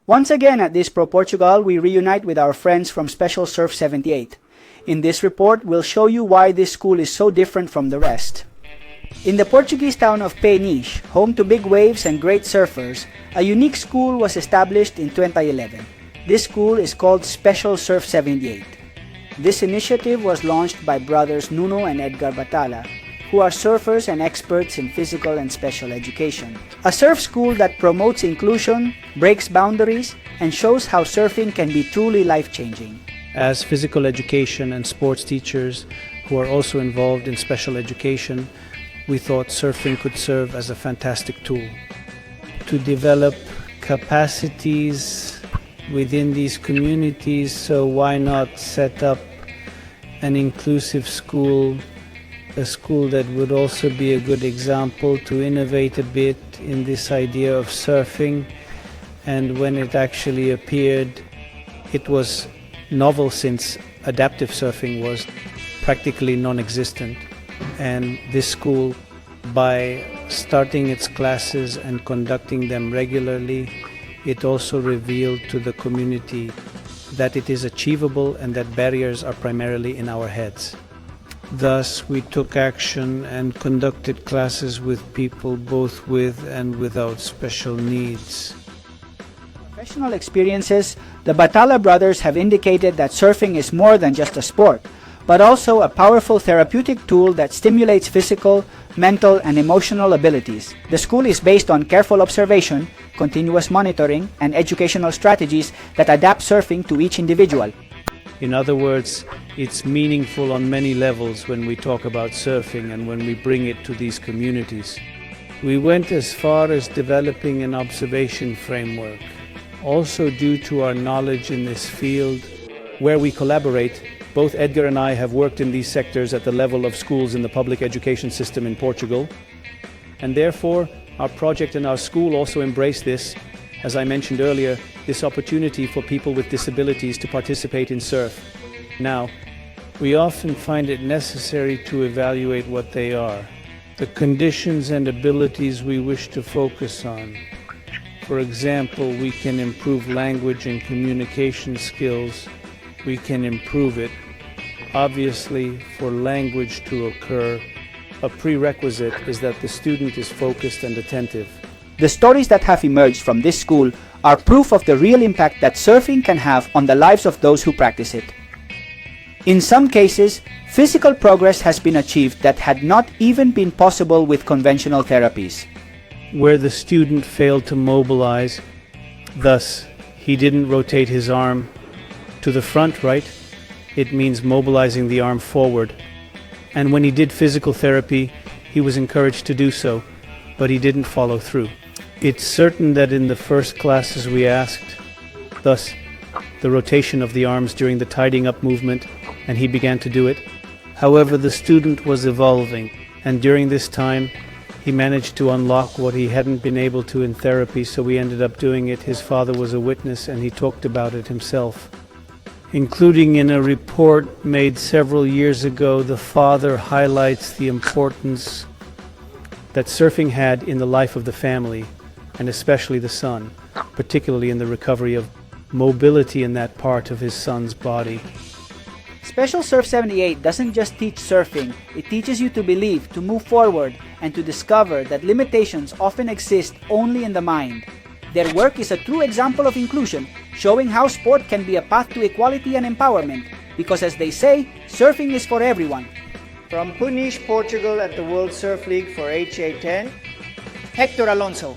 Once again at this Pro Portugal, we reunite with our friends from Special Surf 78. In this report, we'll show you why this school is so different from the rest. In the Portuguese town of Peniche, home to big waves and great surfers, a unique school was established in 2011. This school is called Special Surf 78. This initiative was launched by brothers Nuno and Edgar Batala, who are surfers and experts in physical and special education. A surf school that promotes inclusion, breaks boundaries, and shows how surfing can be truly life-changing. As physical education and sports teachers who are also involved in special education, we thought surfing could serve as a fantastic tool to develop capacities within these communities. So why not set up an inclusive school, a school that would also be a good example to innovate a bit in this idea of surfing. And when it actually appeared, it was novel since adaptive surfing was practically non-existent. And this school, by starting its classes and conducting them regularly, it also revealed to the community that it is achievable and that barriers are primarily in our heads. Thus, we took action and conducted classes with people both with and without special needs. Professional experiences, the Batala brothers have indicated that surfing is more than just a sport, but also a powerful therapeutic tool that stimulates physical, mental, and emotional abilities. The school is based on careful observation, continuous monitoring, and educational strategies that adapt surfing to each individual. In other words, it's meaningful on many levels when we talk about surfing and when we bring it to these communities. We went as far as developing an observation framework. Also, due to our knowledge in this field, where we collaborate, both Edgar and I have worked in these sectors at the level of schools in the public education system in Portugal. And therefore, our project and our school also embrace this, as I mentioned earlier, this opportunity for people with disabilities to participate in surf. Now, we often find it necessary to evaluate what they are, the conditions and abilities we wish to focus on. For example, we can improve language and communication skills. We can improve it. Obviously, for language to occur, a prerequisite is that the student is focused and attentive. The stories that have emerged from this school are proof of the real impact that surfing can have on the lives of those who practice it. In some cases, physical progress has been achieved that had not even been possible with conventional therapies. Where the student failed to mobilize, thus he didn't rotate his arm to the front, right? It means mobilizing the arm forward. And when he did physical therapy, he was encouraged to do so, but he didn't follow through. It's certain that in the first classes we asked, thus the rotation of the arms during the tidying up movement, and he began to do it. However, the student was evolving, and during this time, he managed to unlock what he hadn't been able to in therapy, so we ended up doing it. His father was a witness, and he talked about it himself. Including in a report made several years ago, the father highlights the importance that surfing had in the life of the family, and especially the son, particularly in the recovery of mobility in that part of his son's body. Special Surf 78 doesn't just teach surfing, it teaches you to believe, to move forward, and to discover that limitations often exist only in the mind. Their work is a true example of inclusion, showing how sport can be a path to equality and empowerment, because as they say, surfing is for everyone. From Peniche, Portugal at the World Surf League for HA10, Héctor Alonso.